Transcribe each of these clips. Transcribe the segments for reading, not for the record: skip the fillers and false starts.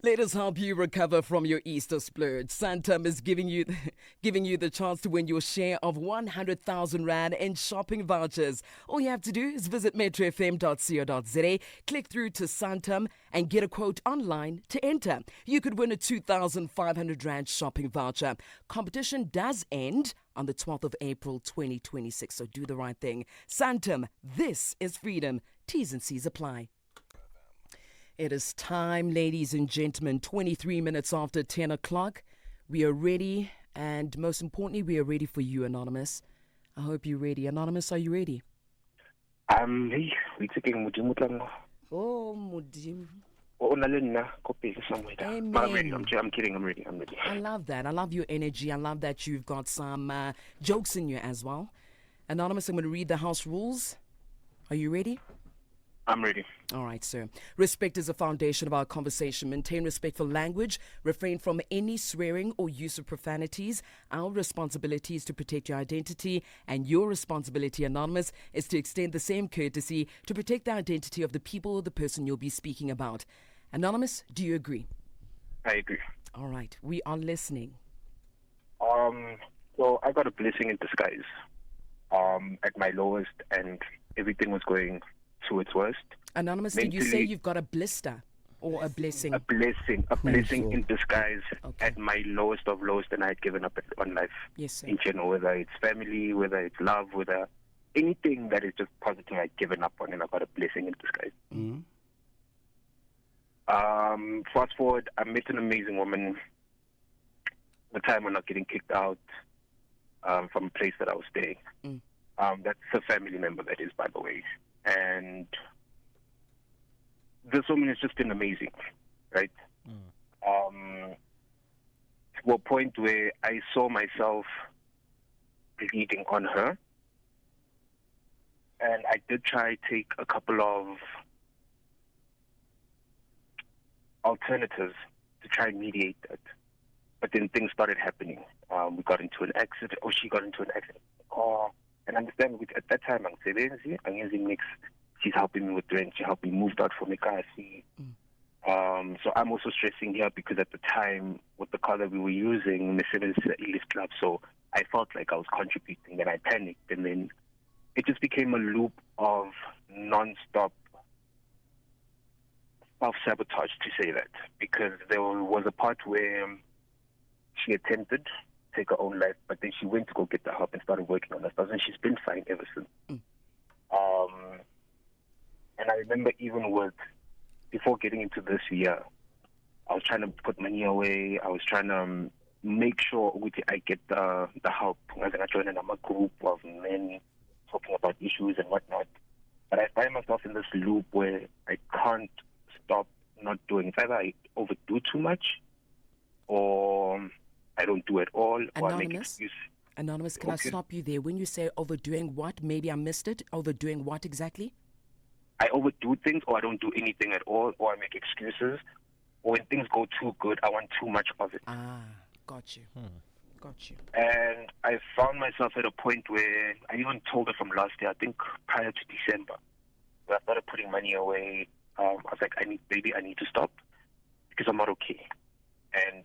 Let us help you recover from your Easter splurge. Santam is giving you the chance to win your share of 100,000 Rand in shopping vouchers. All you have to do is visit metrofm.co.za, click through to Santam and get a quote online to enter. You could win a 2,500 Rand shopping voucher. Competition does end on the 12th of April 2026, so do the right thing. Santam, this is freedom. T's and C's apply. It is time, ladies and gentlemen, 23 minutes after 10 o'clock. We are ready, and most importantly, we are ready for you, Anonymous. I hope you're ready. Anonymous, are you ready? Hey, we taking Mudimu. Oh, Mudim. Oh, Nalina, copy somewhere. Amen. I'm ready. I'm kidding. I'm ready. I love that. I love your energy. I love that you've got some jokes in you as well. Anonymous, I'm going to read the house rules. Are you ready? I'm ready. All right, sir. Respect is the foundation of our conversation. Maintain respectful language. Refrain from any swearing or use of profanities. Our responsibility is to protect your identity, and your responsibility, Anonymous, is to extend the same courtesy to protect the identity of the people or the person you'll be speaking about. Anonymous, do you agree? I agree. All right, we are listening. So I got a blessing in disguise. At my lowest, and everything was going to its worst. Anonymous, did you say you've got a blister or a blessing? A blessing in disguise Okay. at my lowest of lowest, and I had given up on life. Yes, sir. In general, whether it's family, whether it's love, whether anything that is just positive, I'd given up on, and I got a blessing in disguise. Mm-hmm. Fast forward, I met an amazing woman. The time I'm not getting kicked out from a place that I was staying. That's a family member, that is, by the way. And this woman has just been amazing, right? To a point where I saw myself bleeding on her. And I did try to take a couple of alternatives to try and mediate that. But then things started happening. We got into an accident, or she got into an accident in the car. And understand, at that time, I'm using mix. She's helping me with rent. She helped me move out from Ekasi. So I'm also stressing here because at the time, with the car that we were using, Mercedes is an Elite Club. So I felt like I was contributing, and I panicked. And then it just became a loop of non-stop self-sabotage, to say that. Because there was a part where she attempted take her own life, but then she went to go get the help and started working on herself, and she's been fine ever since. And I remember even before getting into this year, I was trying to put money away. I was trying to make sure I get the help. I joined a group of men talking about issues and whatnot. But I find myself in this loop where I can't stop not doing. It's either I overdo too much, or I don't do it all, or I make excuses. Anonymous, can I stop you there? When you say overdoing what? Maybe I missed it. Overdoing what exactly? I overdo things, or I don't do anything at all, or I make excuses. Or when things go too good, I want too much of it. Got you. Got you. And I found myself at a point where I even told her from last year, I think prior to December, where I started putting money away. I was like, I need to stop because I'm not okay. And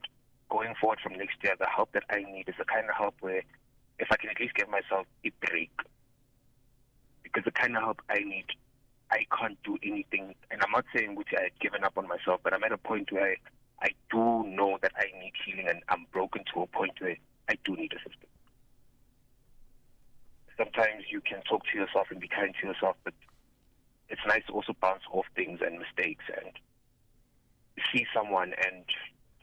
going forward from next year, the help that I need is the kind of help where if I can at least give myself a break, because the kind of help I need, I can't do anything. And I'm not saying which I had given up on myself, but I'm at a point where I do know that I need healing, and I'm broken to a point where I do need assistance. Sometimes you can talk to yourself and be kind to yourself, but it's nice to also bounce off things and mistakes and see someone. And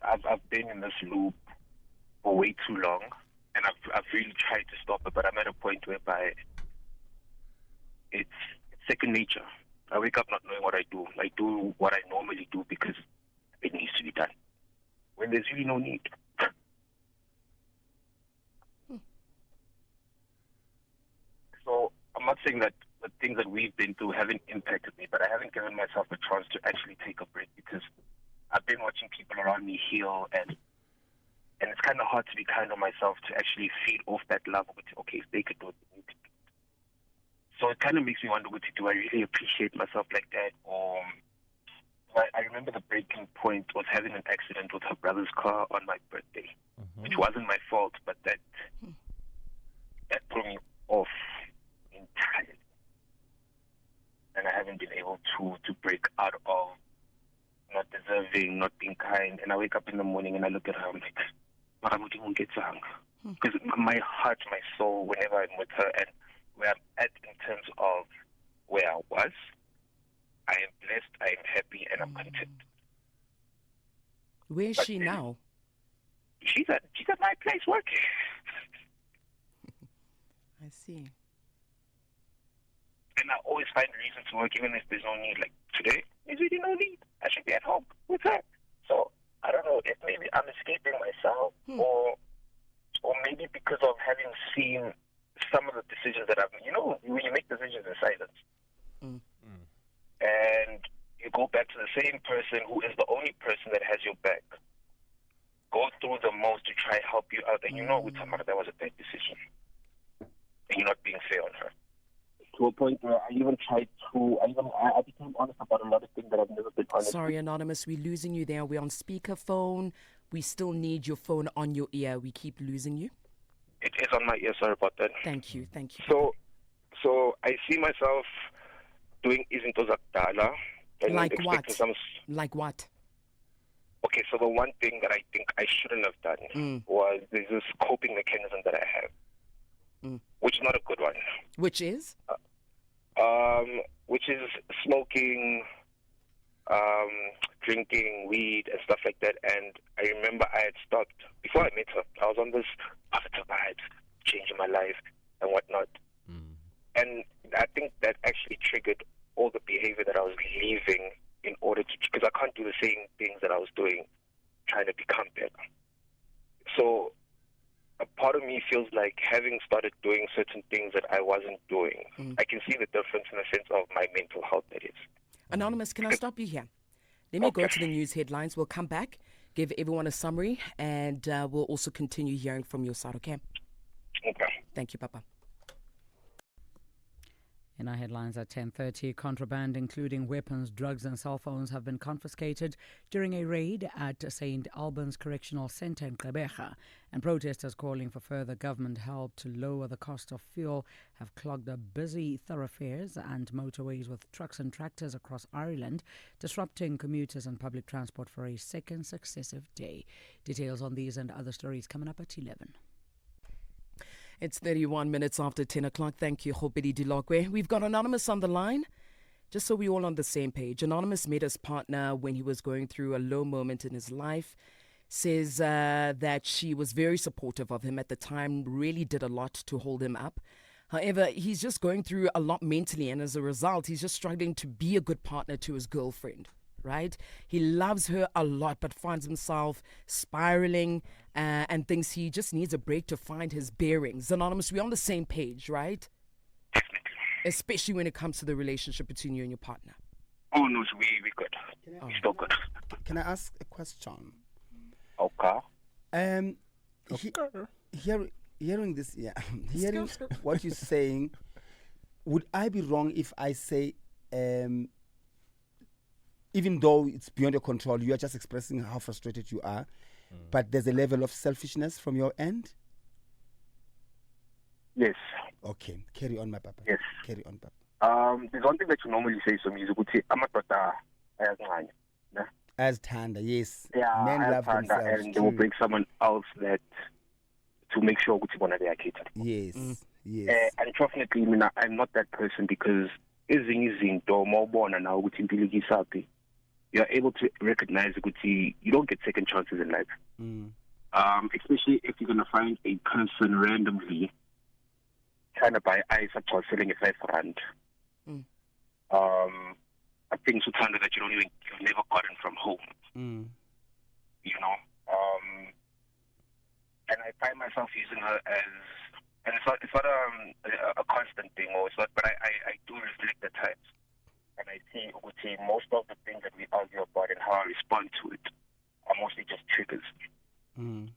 I've been in this loop for way too long, and I've really tried to stop it, but I'm at a point whereby it's second nature. I wake up not knowing what I do. I do what I normally do because it needs to be done, when there's really no need. So I'm not saying that the things that we've been through haven't impacted me, but I haven't given myself a chance to actually take a break, because I've been watching people around me heal, and it's kind of hard to be kind on myself to actually feed off that love of, okay, if they could do it, you could do it. So it kind of makes me wonder, what to do. I really appreciate myself like that, or I remember the breaking point was having an accident with her brother's car on my birthday, which wasn't my fault, but that threw me off entirely. And I haven't been able to break out of not deserving, not being kind. And I wake up in the morning and I look at her, I'm like, Maramuti won't get sang. Because my heart, my soul, whenever I'm with her and where I'm at in terms of where I was, I am blessed, I am happy, and I'm content. Where is she now? She's at my place working. I see. And I always find reasons to work even if there's no need. Like today, there's really no need. I should be at home with her. So I don't know if maybe I'm escaping myself or maybe because of having seen some of the decisions that I've, when you make decisions in silence. And you go back to the same person who is the only person that has your back, go through the most to try and help you out, and with Tamara, that was a bad decision. And you're not being fair on her. To a point where I became honest about a lot of things that I've never been honest. Sorry, Anonymous, we're losing you there. We're on speakerphone. We still need your phone on your ear. We keep losing you. It is on my ear, sorry about that. Thank you. So I see myself doing izinto zakudala. Like what? Like what? Okay, so the one thing that I think I shouldn't have done was there's this coping mechanism that I have, which is not a good one. Which is? Which is smoking, drinking weed and stuff like that. And I remember I had stopped before I met her. I was on this positive vibes, changing my life and whatnot. And I think that actually triggered all the behavior that I was leaving in order to, because I can't do the same things that I was doing, trying to become better. So a part of me feels like having started doing certain things that I wasn't doing, I can see the difference in the sense of my mental health, that is. Anonymous, can I stop you here? Let me go to the news headlines. We'll come back, give everyone a summary, and we'll also continue hearing from your side, okay? Okay. Thank you, Papa. In our headlines at 10:30, contraband including weapons, drugs and cell phones have been confiscated during a raid at St. Albans Correctional Centre in Gqeberha, and protesters calling for further government help to lower the cost of fuel have clogged the busy thoroughfares and motorways with trucks and tractors across Ireland, disrupting commuters and public transport for a second successive day. Details on these and other stories coming up at 11. It's 31 minutes after 10 o'clock. Thank you, Hopedi Dilokwe. We've got Anonymous on the line. Just so we're all on the same page. Anonymous met his partner when he was going through a low moment in his life. Says that she was very supportive of him at the time, really did a lot to hold him up. However, he's just going through a lot mentally, and as a result, he's just struggling to be a good partner to his girlfriend. Right? He loves her a lot, but finds himself spiraling and thinks he just needs a break to find his bearings. Anonymous, we're on the same page, right? Especially when it comes to the relationship between you and your partner. Oh, no, so we're good. We're still good. Can I ask a question? Okay. Hearing this, hearing what you're saying, would I be wrong if I say, even though it's beyond your control, you are just expressing how frustrated you are, but there's a level of selfishness from your end? Yes. Okay. Carry on, my papa. Yes. Carry on, papa. There's one thing that you normally say to me is, As Tanda, yes. Yeah, Men love themselves. And they will bring someone else that to make sure they are catered. Yes, yes. Unfortunately, I'm not that person because you're able to recognize you don't get second chances in life. Especially if you're going to find a person randomly trying to buy ice at selling a 5 rand. I think so that you've never gotten from home. And I find myself using her as, and it's not a constant thing, or it's not, but I do reflect at times. And I see most of the things that we argue about and how I respond to it are mostly just triggers. And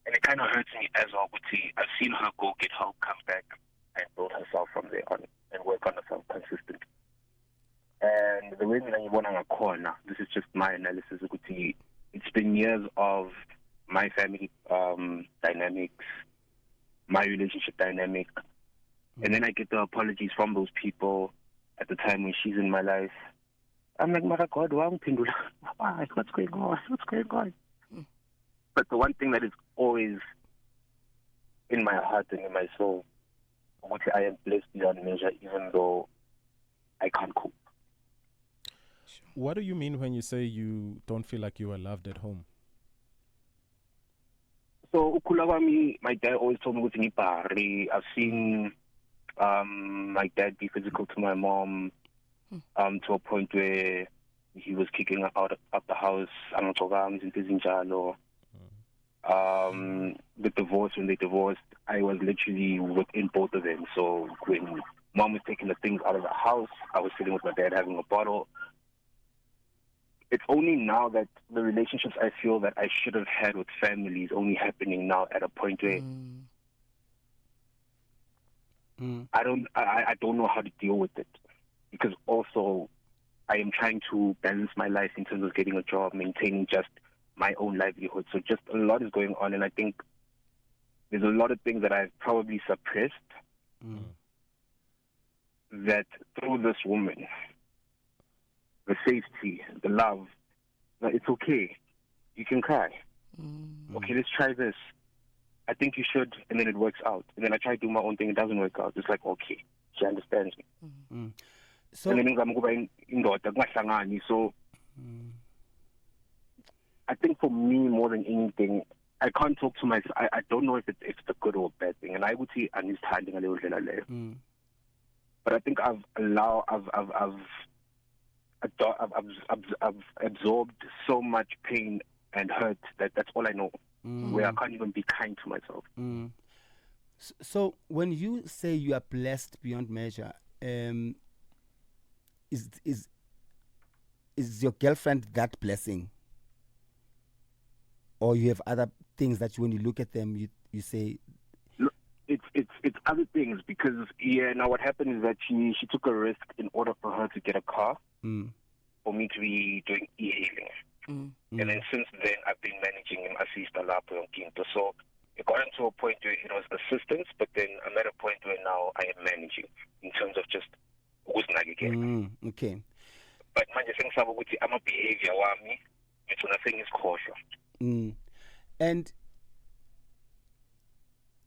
it kind of hurts me as well. I've seen her go get help, come back, and build herself from there on and work on herself consistently. And the way this is just my analysis. It's been years of my family dynamics, my relationship dynamic, and then I get the apologies from those people at the time when she's in my life. I'm like, Mara God, what's going on? What's going on? But the one thing that is always in my heart and in my soul, which I am blessed beyond measure, even though I can't cope. What do you mean when you say you don't feel like you are loved at home? So, my dad always told me I've seen my dad be physical to my mom to a point where he was kicking her out of the house. The divorce, when they divorced, I was literally within both of them. So when mom was taking the things out of the house, I was sitting with my dad having a bottle. It's only now that the relationships I feel that I should have had with family is only happening now at a point where I don't know how to deal with it, because also I am trying to balance my life in terms of getting a job, maintaining just my own livelihood. So just a lot is going on, and I think there's a lot of things that I've probably suppressed that through this woman, the safety, the love, it's okay. You can cry. Okay, let's try this. I think you should, and then it works out. And then I try to do my own thing, it doesn't work out. It's like, okay, she understands me. So, and then so I think for me, more than anything, I can't talk to myself. I don't know if it's a good or a bad thing. And I would say I'm standing a little bit. But I think I've absorbed so much pain and hurt that's all I know. Where I can't even be kind to myself. So when you say you are blessed beyond measure, is your girlfriend that blessing? Or you have other things that when you look at them, you say... No, it's other things, because now what happened is that she took a risk in order for her to get a car, for me to be doing e-hailing. And then since then, I've been managing and assisting Lapo and Quinto. So it got into a point where it was assistance, but then I'm at a point where now I am managing in terms of just who's nagging. Okay. But man, I'm a behavior wami. It's nothing is cautious. And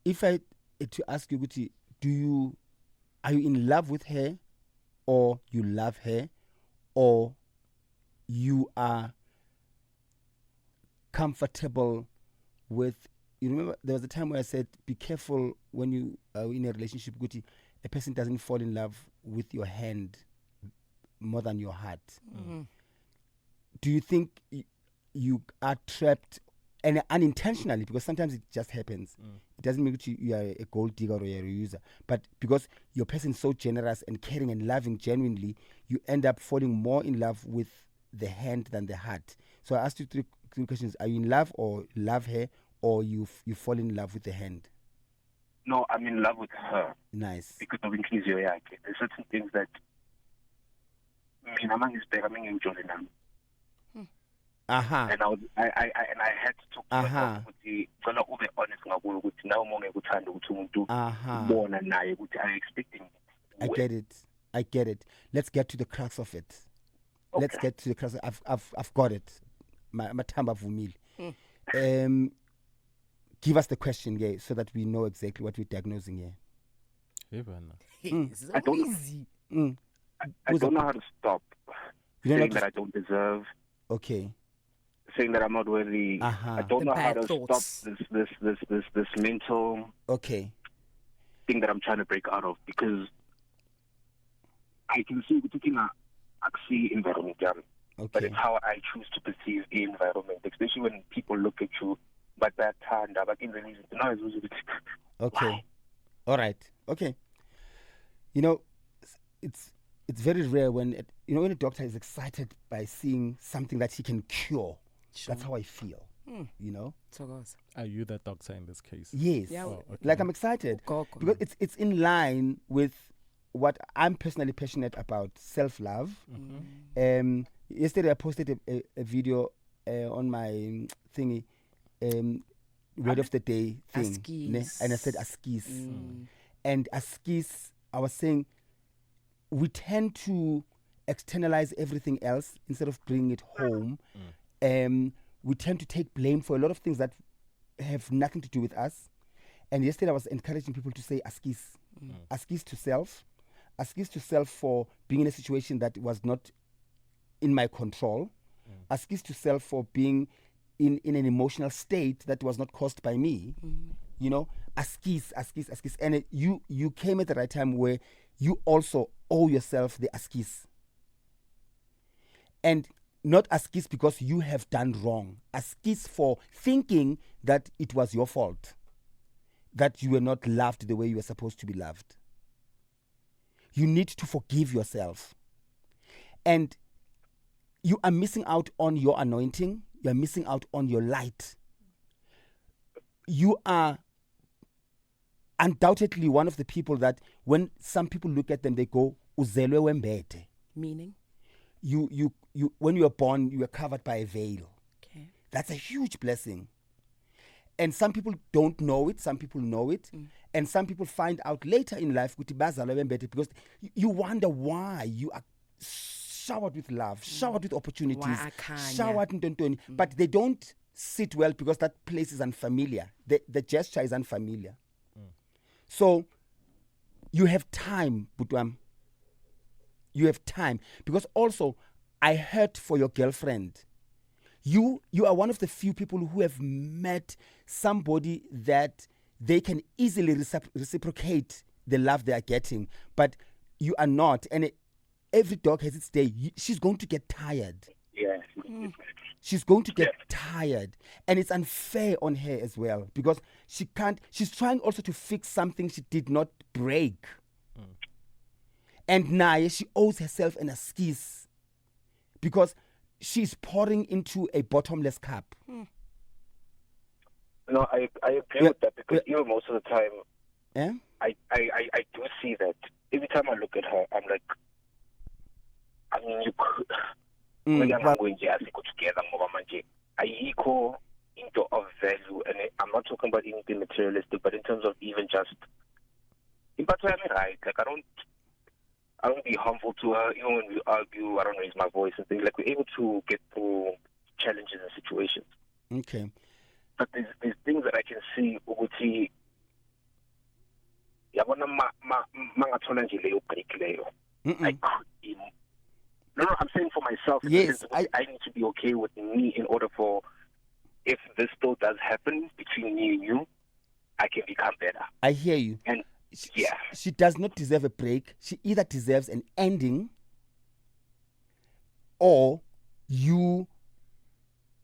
if I to ask you, Guti, are you in love with her, or you love her, or you are comfortable with? You remember there was a time where I said, be careful when you are in a relationship, Guti. A person doesn't fall in love with your hand more than your heart. Do you think you are trapped, and unintentionally, because sometimes it just happens? It doesn't mean you are a gold digger or a user, but because your person is so generous and caring and loving genuinely, you end up falling more in love with the hand than the heart. So I asked you three questions: are you in love, or love her, or you fall in love with the hand? No, I'm in love with her. Nice. Because of Inclusio. There's certain things that I'm enjoying them. And I had to talk to myself I get it. Let's get to the crux of it. Okay. Let's get to the crux. I've got it. Matamba Vumil. Give us the question, yeah, so that we know exactly what we're diagnosing here. I don't know how to stop saying that I don't deserve. Okay. Saying that I'm not worthy. I don't know how to stop this mental thing that I'm trying to break out of, because I can see the environment, but it's how I choose to perceive the environment, especially when people look at you. But that time, okay, all right, okay. You know, it's very rare when when a doctor is excited by seeing something that he can cure. Sure. That's how I feel. So goes. Are you the doctor in this case? Yes. Yeah. Like, I'm excited because it's in line with what I'm personally passionate about, self-love. Yesterday I posted a video on my thingy, word of the day thing, Askies. and I said askies. And askies, I was saying, we tend to externalize everything else instead of bringing it home. We tend to take blame for a lot of things that have nothing to do with us. And yesterday I was encouraging people to say askies. Askies to self. Askies to self for being in a situation that was not in my control. Askies to self for being in an emotional state that was not caused by me. You know, askies. And you came at the right time where you also owe yourself the askies. And not askies because you have done wrong. Askies for thinking that it was your fault, that you were not loved the way you were supposed to be loved. You need to forgive yourself. And you are missing out on your anointing. You are missing out on your light. You are undoubtedly one of the people that when some people look at them, they go, "Uzelwe wembete." Meaning? You when you were born, you were covered by a veil. Okay. That's a huge blessing. And some people don't know it, some people know it, and some people find out later in life because you wonder why you are showered with love, showered with opportunities, Why akhanya? showered in but they don't sit well because that place is unfamiliar. The gesture is unfamiliar. So you have time, Butwam. You have time. Because also, I heard for your girlfriend. You are one of the few people who have met somebody that they can easily reciprocate the love they are getting. But you are not. And every dog has its day. She's going to get tired. Yeah. She's going to get tired. And it's unfair on her as well. Because she's trying also to fix something she did not break. And now she owes herself an excuse because she's pouring into a bottomless cup. No, I agree with that because even most of the time, Yeah? I do see that. Every time I look at her, I'm like, I mean, you could. When I'm going to go together, ayikho into of value, and I'm not talking about anything materialistic, but in terms of even just, but right, like I don't be harmful to her. Even when we argue, I don't raise my voice and things. Like we're able to get through challenges and situations. Okay. But there's things that I can see. Ukuthi yabona mangathola nje leyo break leyo. I could. No, I'm saying for myself. Yes, I need to be okay with me in order for if this still does happen between me and you, I can become better. I hear you. And yeah. She does not deserve a break. She either deserves an ending or you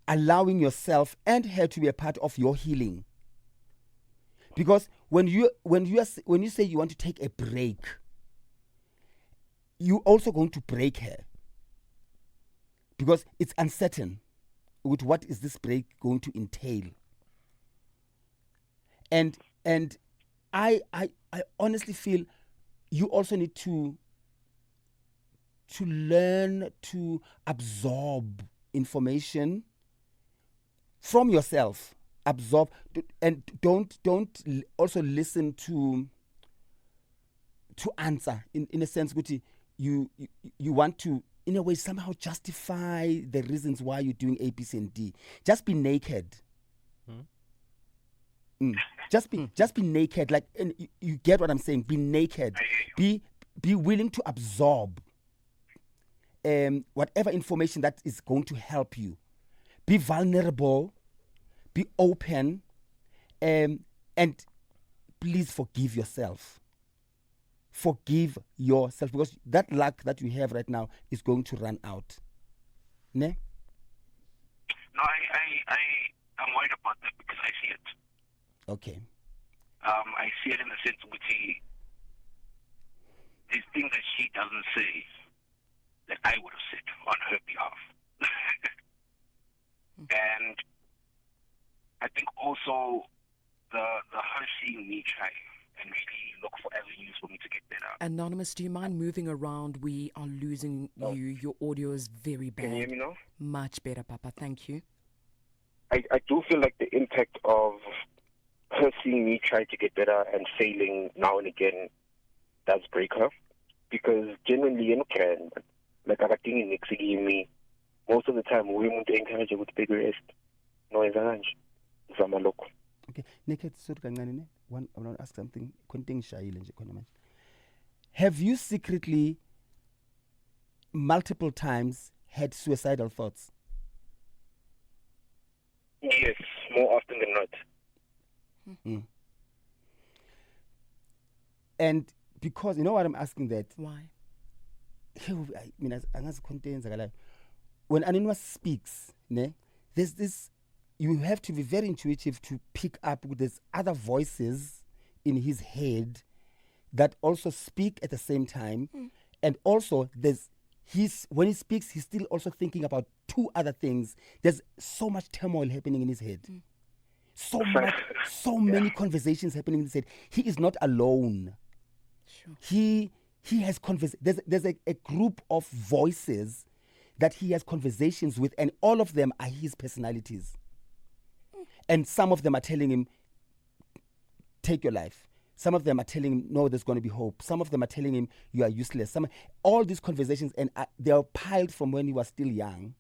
allowing yourself and her to be a part of your healing. Because when you say you want to take a break, you're also going to break her. Because it's uncertain with what is this break going to entail. And I honestly feel you also need to learn to absorb information from yourself. Absorb and don't also listen to answer in a sense. You want to in a way somehow justify the reasons why you're doing A, B, C, and D. Just be naked. Just be naked. Like, and you get what I'm saying. Be naked. Be willing to absorb whatever information that is going to help you. Be vulnerable. Be open, and please forgive yourself. Forgive yourself because that luck that you have right now is going to run out. Ne? No, I'm worried about that because I see it. Okay. I see it in the sense which there's things that she doesn't say that I would have said on her behalf. And I think also the her seeing me try and really look for avenues for me to get better. Anonymous, do you mind moving around? We are losing you. Your audio is very bad. Can you hear me now? Much better, Papa. Thank you. I do feel like the impact of her seeing me try to get better and failing now and again does break her. Because genuinely, like I think next me, most of the time we want to encourage her with big rest. No, it's a look. Okay, naked sort kancane one. I want to ask something. Konting shayile nje khona manje. Have you secretly multiple times had suicidal thoughts? Yes, more often than not. Mm. And because you know what I'm asking that. Why? I mean, as when Anonymous speaks, there's this. You have to be very intuitive to pick up with there's other voices in his head that also speak at the same time, and also when he speaks, he's still also thinking about two other things. There's so much turmoil happening in his head, so many conversations happening in his head. He is not alone. Sure. He has there's a group of voices that he has conversations with, and all of them are his personalities. And some of them are telling him, take your life. Some of them are telling him, no, there's going to be hope. Some of them are telling him, you are useless. All these conversations, and they are piled from when he was still young.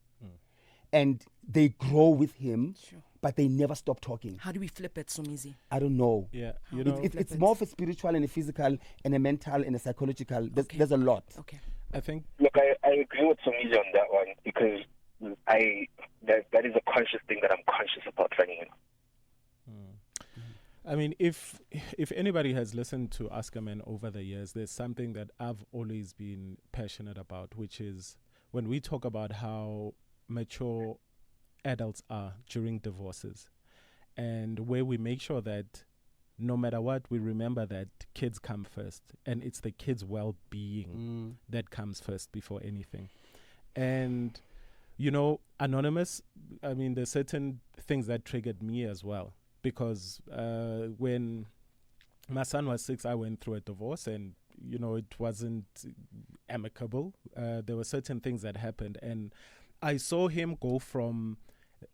And they grow with him, Sure. but they never stop talking. How do we flip it, Somizi? I don't know. Yeah, How you do know, we flip It's it? more of a spiritual and a physical and a mental and a psychological. There's a lot. Okay. I think Look, I agree with Somizi on that one because that is a conscious thing that I'm conscious about running in. I mean, if anybody has listened to Ask a Man over the years, there's something that I've always been passionate about, which is when we talk about how mature adults are during divorces, and where we make sure that no matter what, we remember that kids come first, and it's the kids' well-being that comes first before anything. And, you know, Anonymous, I mean, there's certain things that triggered me as well. Because when my son was 6, I went through a divorce, and you know it wasn't amicable. There were certain things that happened, and I saw him go from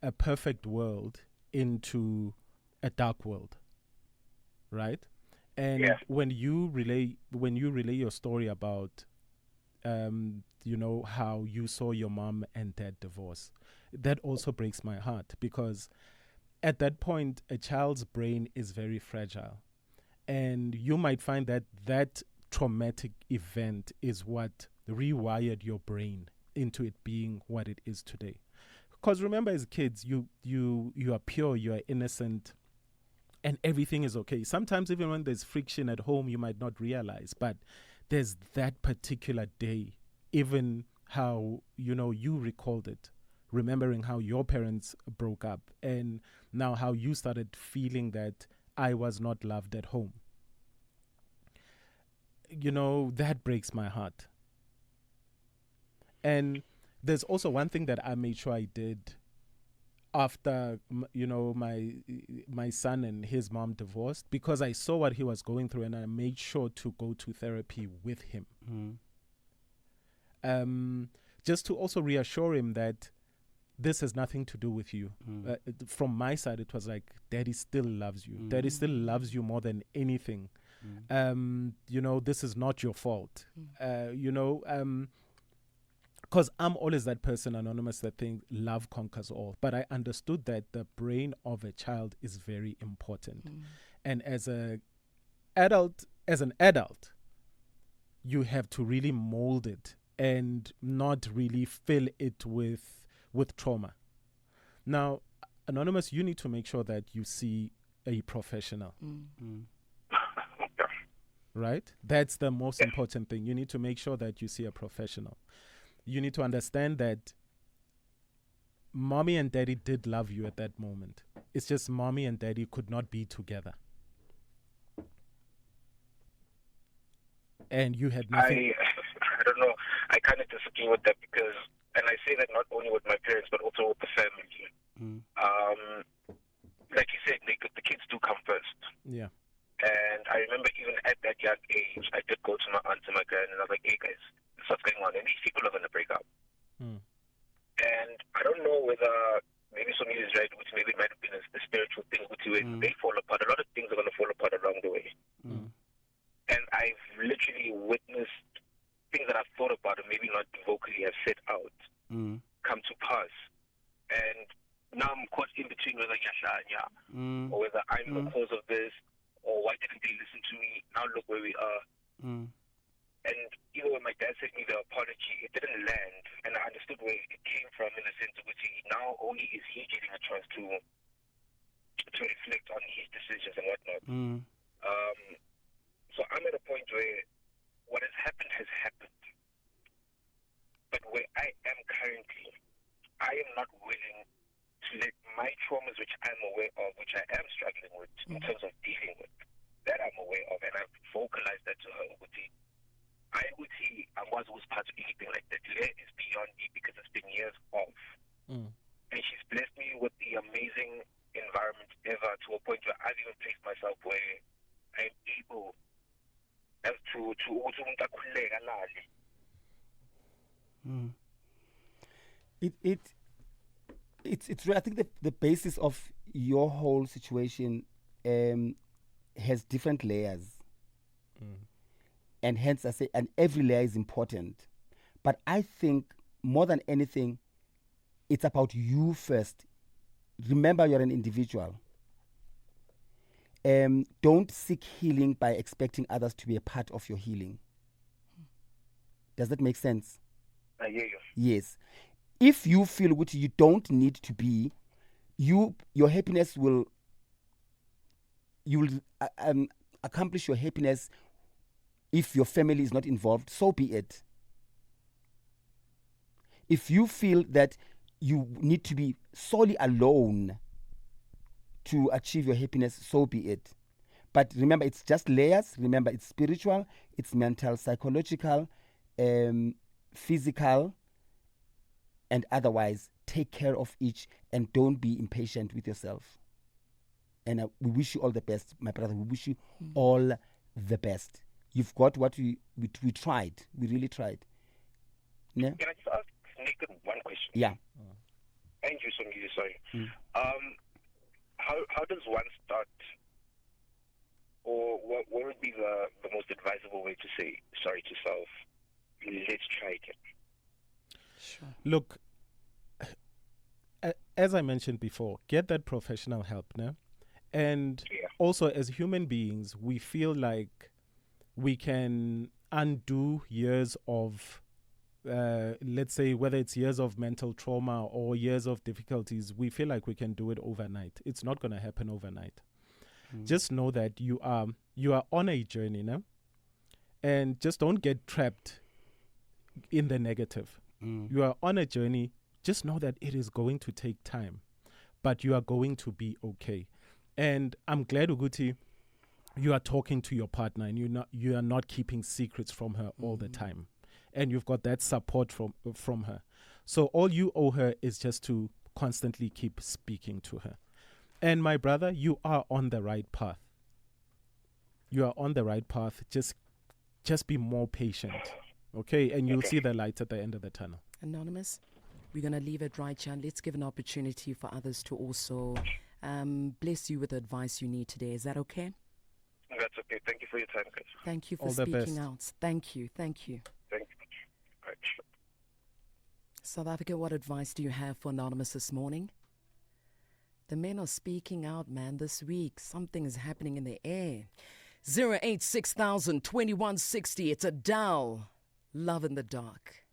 a perfect world into a dark world, right? And when you relay your story about, you know, how you saw your mom and dad divorce, that also breaks my heart because at that point, a child's brain is very fragile. And you might find that that traumatic event is what rewired your brain into it being what it is today. Because remember, as kids, you are pure, you are innocent, and everything is okay. Sometimes even when there's friction at home, you might not realize, but there's that particular day, even how, you know, you recalled it, remembering how your parents broke up, and now how you started feeling that I was not loved at home. You know, that breaks my heart. And there's also one thing that I made sure I did after, you know, my son and his mom divorced, because I saw what he was going through, and I made sure to go to therapy with him. Just to also reassure him that this has nothing to do with you. From my side, it was like, Daddy still loves you. Daddy still loves you more than anything. You know, this is not your fault. You know, because I'm always that person, Anonymous, that thinks love conquers all. But I understood that the brain of a child is very important. And as an adult, you have to really mold it and not really fill it with trauma. Now, Anonymous, you need to make sure that you see a professional. Right? That's the most important thing. You need to make sure that you see a professional. You need to understand that mommy and daddy did love you at that moment. It's just mommy and daddy could not be together. And you had nothing. I don't know. I kind of disagree with that because, and I say that not only with my parents, but also with the family. Like you said, the kids do come first. Yeah. And I remember even at that young we have set out come to pass. And now I'm caught in between whether or whether I'm the cause of this, or why didn't they listen to me? Now look where we are. And even when my dad sent me the apology, it didn't land, and I understood where it came from in the sense of which now only is he getting a chance to reflect on his decisions and whatnot. So I'm at a point where what has happened, but where I am currently, I am not willing to let my traumas, which I'm aware of, which I am struggling with in terms of dealing with, that I'm aware of, and I've vocalized that to her. I would see I was part of anything like that. Leah is beyond me because it's been years off. And she's blessed me with the amazing environment ever, to a point where I've even placed myself where I'm able as to It's I think the basis of your whole situation has different layers. And hence I say, and every layer is important. But I think more than anything, it's about you first. Remember, you're an individual. Don't seek healing by expecting others to be a part of your healing. Does that make sense? I hear you. Yes. If you feel what you don't need to be, your happiness you will accomplish your happiness. If your family is not involved, so be it. If you feel that you need to be solely alone to achieve your happiness, so be it. But remember, it's just layers. Remember, it's spiritual, it's mental, psychological, physical, and otherwise. Take care of each and don't be impatient with yourself. And we wish you all the best, my brother. We wish you all the best. You've got what we tried. We really tried. Yeah? Can I just ask Nick one question? Yeah. And you, sorry. How does one start, or what would be the most advisable way to say sorry to self? Let's try again. Sure. Look, as I mentioned before, get that professional help now. And also, as human beings, we feel like we can undo years of, let's say, whether it's years of mental trauma or years of difficulties, we feel like we can do it overnight. It's not going to happen overnight. Just know that you are on a journey now, and just don't get trapped in the negative. You are on a journey. Just know that it is going to take time, but you are going to be okay. And I'm glad, Uguti, you are talking to your partner and you are not keeping secrets from her all the time. And you've got that support from her. So all you owe her is just to constantly keep speaking to her. And my brother, you are on the right path. You are on the right path. Just be more patient. Okay? And you'll see the light at the end of the tunnel. Anonymous, we're going to leave it right here. Let's give an opportunity for others to also bless you with the advice you need today. Is that okay? That's okay. Thank you for your time, guys. Thank you for All the speaking best. out. Thank you. Thank you. Right. South Africa, what advice do you have for Anonymous this morning? The men are speaking out, man, this week. Something is happening in the air. 086,000 2160. It's Adele. Love in the Dark.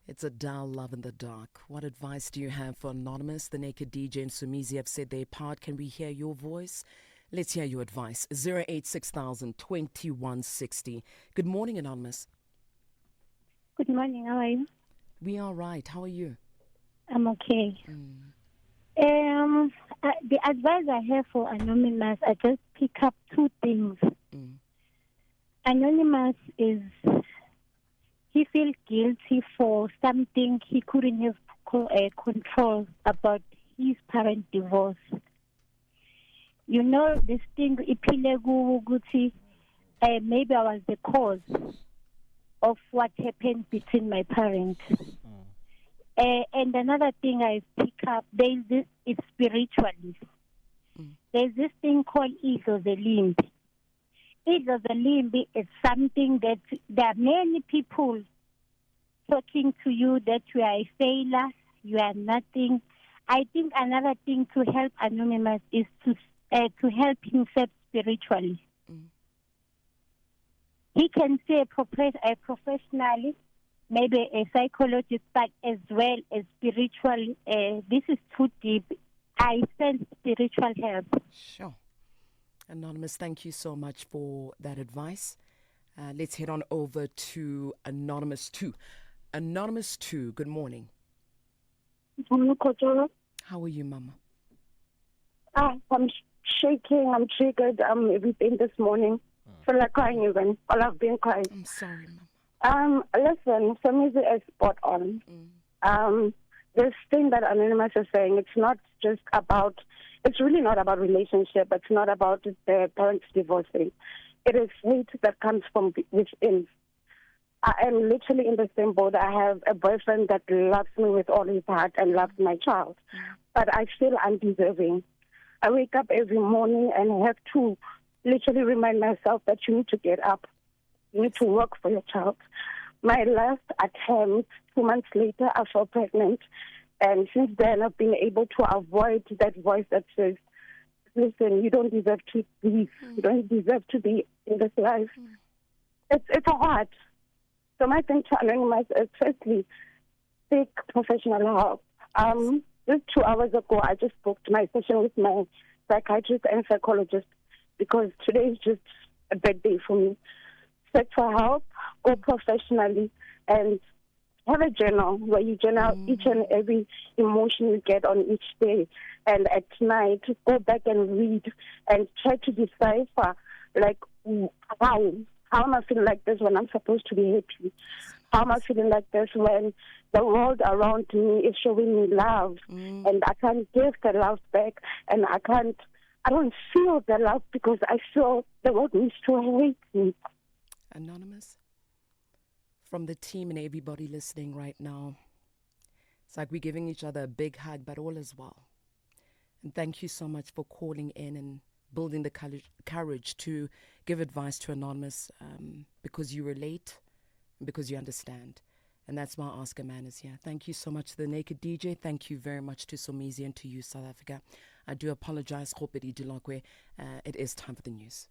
It's Adele, Love in the Dark. What advice do you have for Anonymous? The Naked DJ and Sumizi have said their part. Can we hear your voice? Let's hear your advice. 086,000 2160. Good morning, Anonymous. Good morning. How are you? We are right. How are you? I'm okay. The advice I have for Anonymous, I just pick up two things. Anonymous is, he feels guilty for something he couldn't have control about his parent divorce. You know, this thing, maybe I was the cause of what happened between my parents. And another thing I pick up, there's this, it's spiritually. There's this thing called ego, the limb. Limbi is something that there are many people talking to you that you are a failure, you are nothing. I think another thing to help Anonymous is to help himself spiritually. He can say professionally, maybe a psychologist, but as well as spiritual. This is too deep. I send spiritual help. Sure. Anonymous, thank you so much for that advice. Let's head on over to Anonymous 2. Anonymous 2, good morning. How are you, Mama? I'm shaking, I'm triggered, everything this morning. I feel like crying even. All I've been crying. I'm sorry, Mama. Listen, Somizi is spot on. This thing that Anonymous is saying, it's really not about relationship. It's not about the parents divorcing. It is hate that comes from within. I am literally in the same boat. I have a boyfriend that loves me with all his heart and loves my child. But I feel undeserving. I wake up every morning and have to literally remind myself that you need to get up. You need to work for your child. My last attempt, 2 months later, I fell pregnant. And since then, I've been able to avoid that voice that says, listen, you don't deserve to live. You don't deserve to be in this life. It's hard. So my thing to Anonymous is, firstly, seek professional help. Just 2 hours ago, I just booked my session with my psychiatrist and psychologist because today is just a bad day for me. Seek for help, go professionally, and have a journal where you journal each and every emotion you get on each day. And at night, go back and read and try to decipher, like, how am I feeling like this when I'm supposed to be happy? How am I feeling like this when the world around me is showing me love and I can't give the love back and I don't feel the love because I feel the world needs to hate me. Anonymous, from the team and everybody listening right now, it's like we're giving each other a big hug, but all is well. And thank you so much for calling in and building the courage to give advice to Anonymous because you relate and because you understand. And that's why Ask a Man is here. Thank you so much to the Naked DJ. Thank you very much to Somizi and to you, South Africa. I do apologize, Khopedi Dilokwe. It is time for the news.